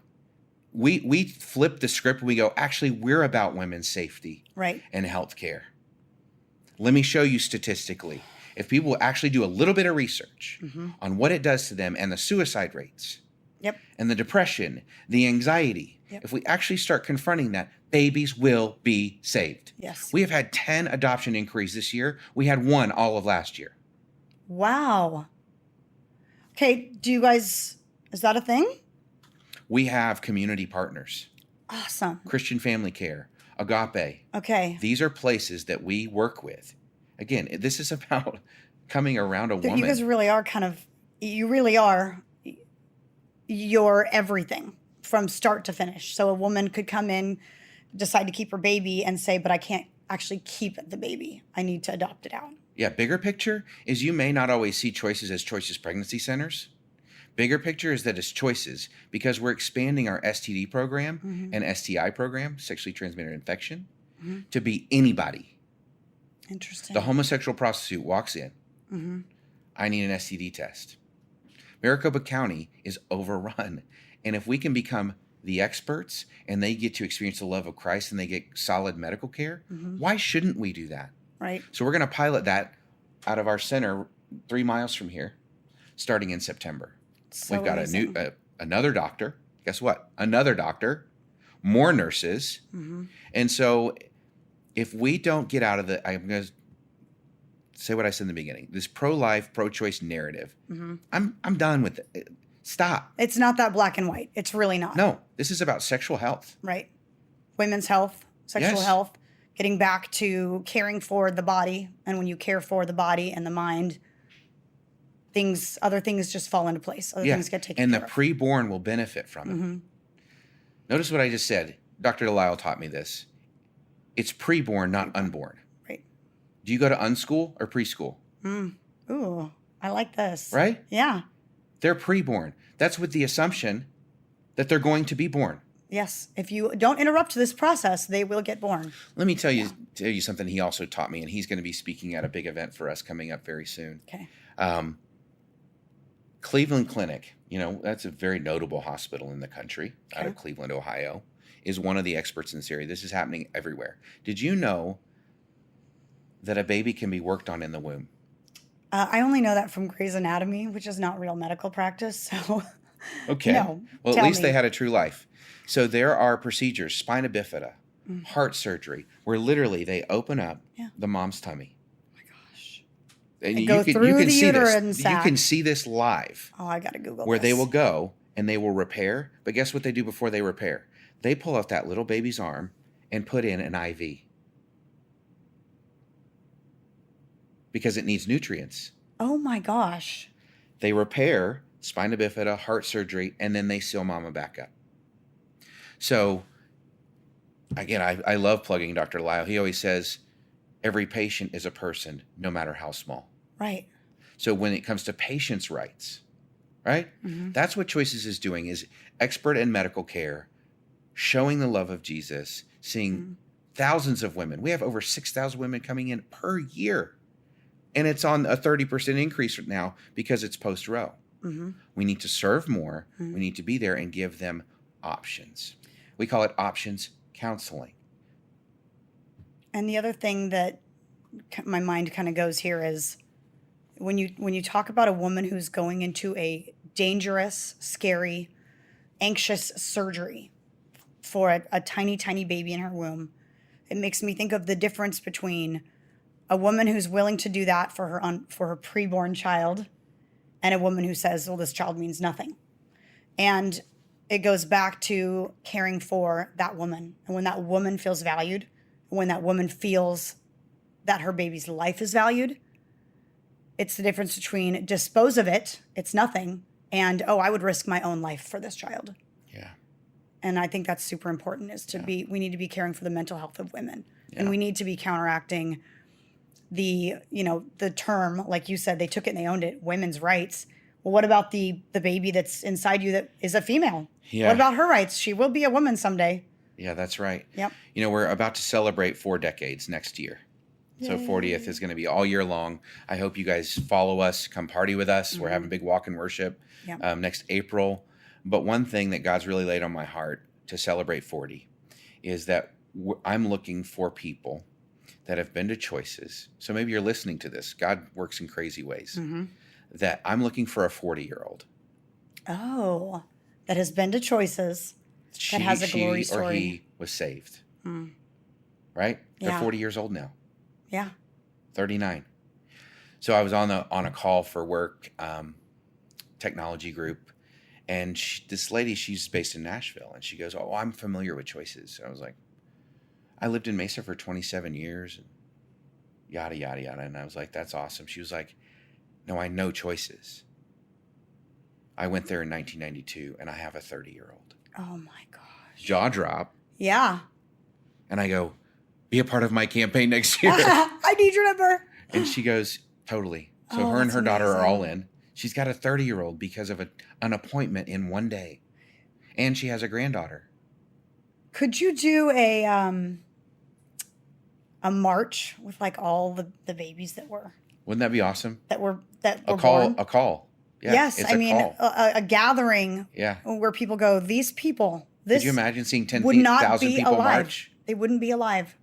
We flip the script. We go, actually, we're about women's safety and health care. Let me show you statistically. If people actually do a little bit of research on what it does to them and the suicide rates and the depression, the anxiety, if we actually start confronting that, babies will be saved. Yes. We have had 10 adoption inquiries this year. We had 1 all of last year. Wow. Okay, is that a thing? We have community partners. Awesome. Christian Family Care, Agape. Okay. These are places that we work with. Again, this is about coming around a woman. You guys really are you're everything from start to finish. So a woman could come in, decide to keep her baby and say, but I can't actually keep the baby. I need to adopt it out. Yeah, bigger picture is you may not always see choices as choices pregnancy centers. Bigger picture is that it's choices because we're expanding our STD program and STI program, sexually transmitted infection, to be anybody. Interesting. The homosexual prostitute walks in. I need an STD test. Maricopa County is overrun. And if we can become the experts and they get to experience the love of Christ and they get solid medical care, why shouldn't we do that? Right. So we're going to pilot that out of our center 3 miles from here starting in September. So We've got amazing. another doctor. Guess what? Another doctor, more nurses. And so if we don't get out of I'm going to say what I said in the beginning, this pro-life, pro-choice narrative, I'm done with it. Stop. It's not that black and white. It's really not. No, this is about sexual health. Right. Women's health, sexual health, getting back to caring for the body. And when you care for the body and the mind, other things just fall into place. Other things get taken care And the of. preborn will benefit from it. Notice what I just said. Dr. Delisle taught me this. It's preborn, not unborn. Right. Do you go to unschool or preschool? Ooh, I like this. Right? Yeah. They're preborn. That's with the assumption that they're going to be born. Yes. If you don't interrupt this process, they will get born. Let me tell you something he also taught me, and he's going to be speaking at a big event for us coming up very soon. Okay. Cleveland Clinic, that's a very notable hospital in the country out of Cleveland, Ohio, is one of the experts in this area. This is happening everywhere. Did you know that a baby can be worked on in the womb? I only know that from Grey's Anatomy, which is not real medical practice. So, Okay. No, well, at tell least me. they had a true life. So there are procedures, spina bifida, heart surgery, where literally they open up the mom's tummy. Oh my gosh. And go through the see uterine this. sac. You can see this live. Oh, I got to Google Where this. they will go and they will repair. But guess what they do before they repair? They pull out that little baby's arm and put in an IV. Because it needs nutrients. Oh my gosh. They repair spina bifida, heart surgery, and then they sew mama back up. So, again, I love plugging Dr. Delisle. He always says, every patient is a person, no matter how small. Right. So when it comes to patients' rights, right? That's what Choices is doing, is expert in medical care, showing the love of Jesus, seeing thousands of women. We have over 6,000 women coming in per year. And it's on a 30% increase now because it's post-Roe. We need to serve more. We need to be there and give them options. We call it options counseling. And the other thing that my mind kind of goes here is when you talk about a woman who's going into a dangerous, scary, anxious surgery for a tiny, tiny baby in her womb, it makes me think of the difference between a woman who's willing to do that for her preborn child and a woman who says, well, this child means nothing. And it goes back to caring for that woman. And when that woman feels valued, when that woman feels that her baby's life is valued, it's the difference between dispose of it, it's nothing, and, oh, I would risk my own life for this child. Yeah. And I think that's super important, is to we need to be caring for the mental health of women. Yeah. And we need to be counteracting the term, like you said, they took it and they owned it, women's rights. Well, what about the baby that's inside you that is a female? Yeah. What about her rights? She will be a woman someday. Yeah, that's right. Yep. We're about to celebrate 4 decades next year. Yay. So 40th is going to be all year long. I hope you guys follow us, come party with us. We're having a big walk in worship next April. But one thing that God's really laid on my heart to celebrate 40 is that I'm looking for people that have been to Choices. So maybe you're listening to this. God works in crazy ways. That I'm looking for a 40-year-old. Oh, that has been to Choices. That has a glory story. Or he was saved. Right? They're 40 years old now. Yeah. 39. So I was on a call for work, technology group, and this lady, she's based in Nashville, and she goes, "Oh, I'm familiar with Choices." So I was like, "I lived in Mesa for 27 years, and yada yada yada." And I was like, "That's awesome." She was like, "No, I know Choices. I went there in 1992, and I have a 30-year-old." Oh my gosh. Jaw drop. Yeah. And I go, "Be a part of my campaign next year." I need your number. And she goes, "Totally." So her and her daughter are all in. She's got a 30-year-old because of an appointment in one day. And she has a granddaughter. Could you do a march with like all the babies that were Wouldn't that be awesome? that were A call. born? Yeah, Yes, it's I a mean call. a gathering Yeah. where people go, these people, Could you imagine seeing would not 10,000 be people alive. march? They wouldn't be alive.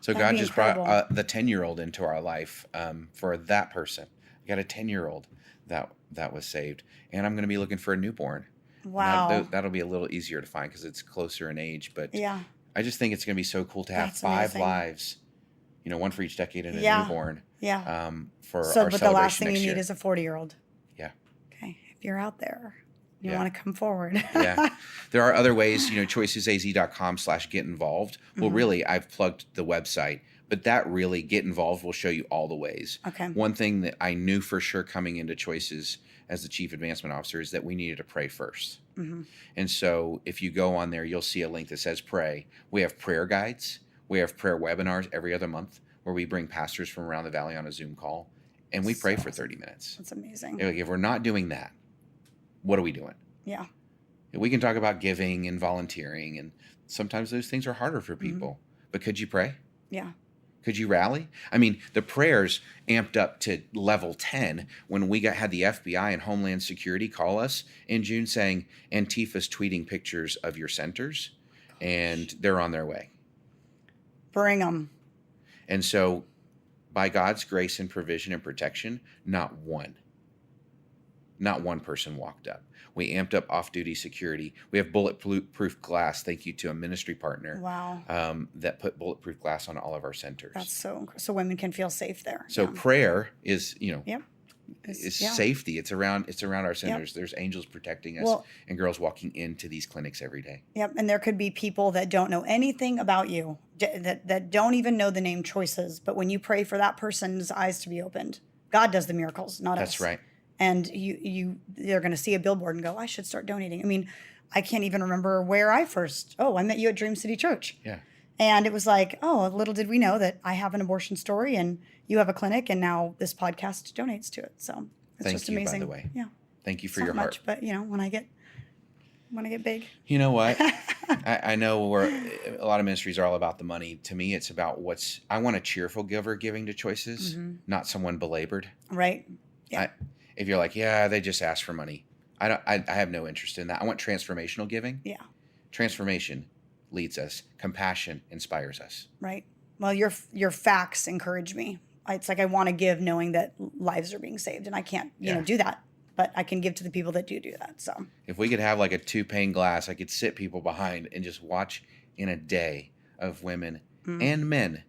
So That'd God be just incredible. brought the 10-year-old into our life for that person. I got a 10-year-old that was saved. And I'm going to be looking for a newborn. Wow. That'll be a little easier to find because it's closer in age. But Yeah. I just think it's going to be so cool to have That's 5 amazing. lives, one for each decade and a Yeah. newborn Yeah. for So, our but the celebration last thing next you year. need is a 40-year-old. Yeah. Okay. If you're out there, you Yeah. want to come forward. Yeah. There are other ways, choicesaz.com/get involved. Well, really, I've plugged the website, but that really get involved will show you all the ways. Okay. One thing that I knew for sure coming into Choices as the chief advancement officer is that we needed to pray first. And so if you go on there, you'll see a link that says pray. We have prayer guides. We have prayer webinars every other month where we bring pastors from around the valley on a Zoom call, and we pray for 30 minutes. That's amazing. Like, if we're not doing that, what are we doing? Yeah. We can talk about giving and volunteering, and sometimes those things are harder for people. But could you pray? Yeah. Could you rally? I mean, the prayers amped up to level 10 when we had the FBI and Homeland Security call us in June saying Antifa's tweeting pictures of your centers, and they're on their way. Bring them. And so by God's grace and provision and protection, not one person walked up. We amped up off-duty security. We have bulletproof glass. Thank you to a ministry partner. Wow. That put bulletproof glass on all of our centers. That's so women can feel safe there. So prayer is, Yep. is safety. It's around our centers. There's angels protecting us and girls walking into these clinics every day. Yep. And there could be people that don't know anything about you, that don't even know the name Choices. But when you pray for that person's eyes to be opened, God does the miracles, not us. That's right. And they're going to see a billboard and go, I should start donating. I mean, I can't even remember where I met you at Dream City Church. Yeah. And it was like, oh, little did we know that I have an abortion story and you have a clinic and now this podcast donates to it. So it's just amazing. By the way. Yeah. Thank you for It's your not heart. much, but when I get big. You know what? I know a lot of ministries are all about the money. To me, it's about I want a cheerful giver giving to Choices, not someone belabored. Right. Yeah. If you're like, they just ask for money. I have no interest in that. I want transformational giving. Yeah. Transformation leads us. Compassion inspires us. Right. Well, your facts encourage me. It's like I want to give knowing that lives are being saved, and I can't, do that. But I can give to the people that do that. So if we could have like a 2-pane glass, I could sit people behind and just watch in a day of women and men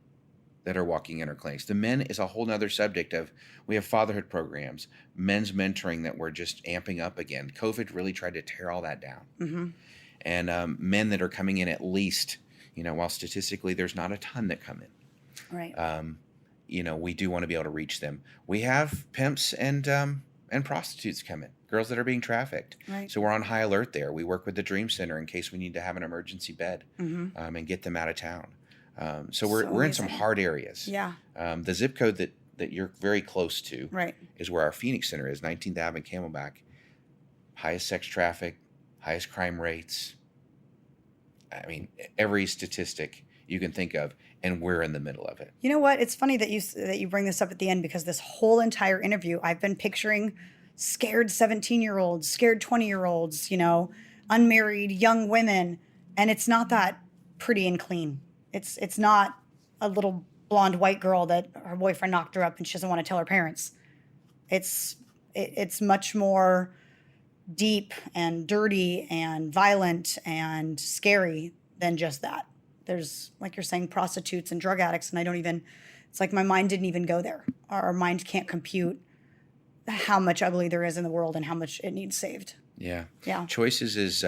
that are walking in our clinics. The men is a whole nother subject of, we have fatherhood programs, men's mentoring that we're just amping up again. COVID really tried to tear all that down. And men that are coming in at least, while statistically there's not a ton that come in. Right. We do want to be able to reach them. We have pimps and prostitutes come in, girls that are being trafficked. Right. So we're on high alert there. We work with the Dream Center in case we need to have an emergency bed and get them out of town. So we're in some hard areas. Yeah. The zip code that you're very close to is where our Phoenix Center is, 19th Ave and Camelback. Highest sex traffic, highest crime rates. I mean, every statistic you can think of, and we're in the middle of it. You know what? It's funny that you bring this up at the end, because this whole entire interview, I've been picturing scared 17-year-olds, scared 20-year-olds, unmarried young women, and it's not that pretty and clean. It's not a little blonde white girl that her boyfriend knocked her up and she doesn't want to tell her parents. It's much more deep and dirty and violent and scary than just that. There's, like you're saying, prostitutes and drug addicts, and it's like my mind didn't even go there. Our mind can't compute how much ugly there is in the world and how much it needs saved. Yeah. Yeah. Choices is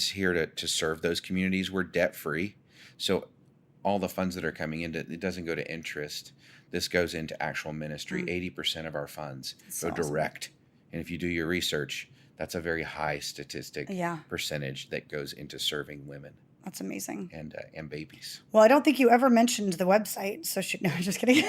here to serve those communities. We're debt free. So all the funds that are coming into, it doesn't go to interest. This goes into actual ministry. 80% of our funds go direct. And if you do your research, that's a very high statistic percentage that goes into serving women. That's amazing. And babies. Well, I don't think you ever mentioned the website. So no, just kidding.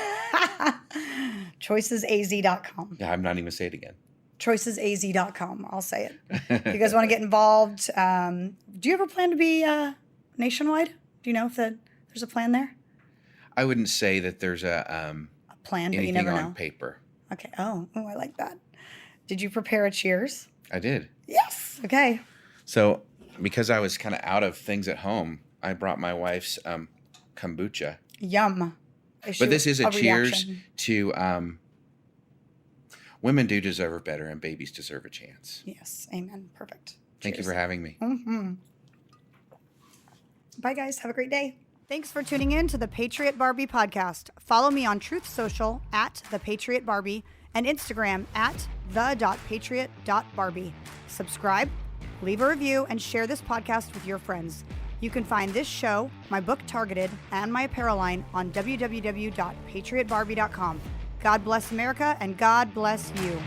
Choicesaz.com. Yeah, I'm not even going to say it again. Choicesaz.com. I'll say it. If you guys want to get involved, do you ever plan to be nationwide? Do you know if there's a plan there? I wouldn't say that there's a plan, but you never know. On paper. Okay. Oh, I like that. Did you prepare a cheers? I did. Yes. Okay. So because I was kind of out of things at home, I brought my wife's kombucha. Yum. But this is a cheers reaction. To women do deserve better and babies deserve a chance. Yes. Amen. Perfect. Thank you for having me. Bye, guys. Have a great day. Thanks for tuning in to the Patriot Barbie podcast. Follow me on Truth Social @ThePatriotBarbie and Instagram @the.patriot.barbie. Subscribe, leave a review, and share this podcast with your friends. You can find this show, my book Targeted, and my apparel line on www.patriotbarbie.com. God bless America, and God bless you.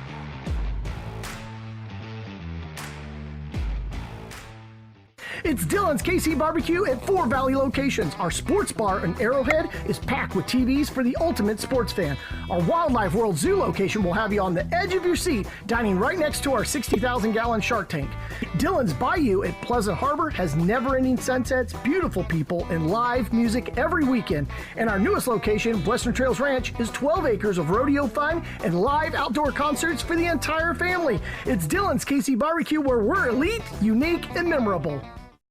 It's Dylan's KC Barbecue at 4 Valley locations. Our sports bar in Arrowhead is packed with TVs for the ultimate sports fan. Our Wildlife World Zoo location will have you on the edge of your seat, dining right next to our 60,000-gallon shark tank. Dylan's Bayou at Pleasant Harbor has never-ending sunsets, beautiful people, and live music every weekend. And our newest location, Western Trails Ranch, is 12 acres of rodeo fun and live outdoor concerts for the entire family. It's Dylan's KC Barbecue, where we're elite, unique, and memorable.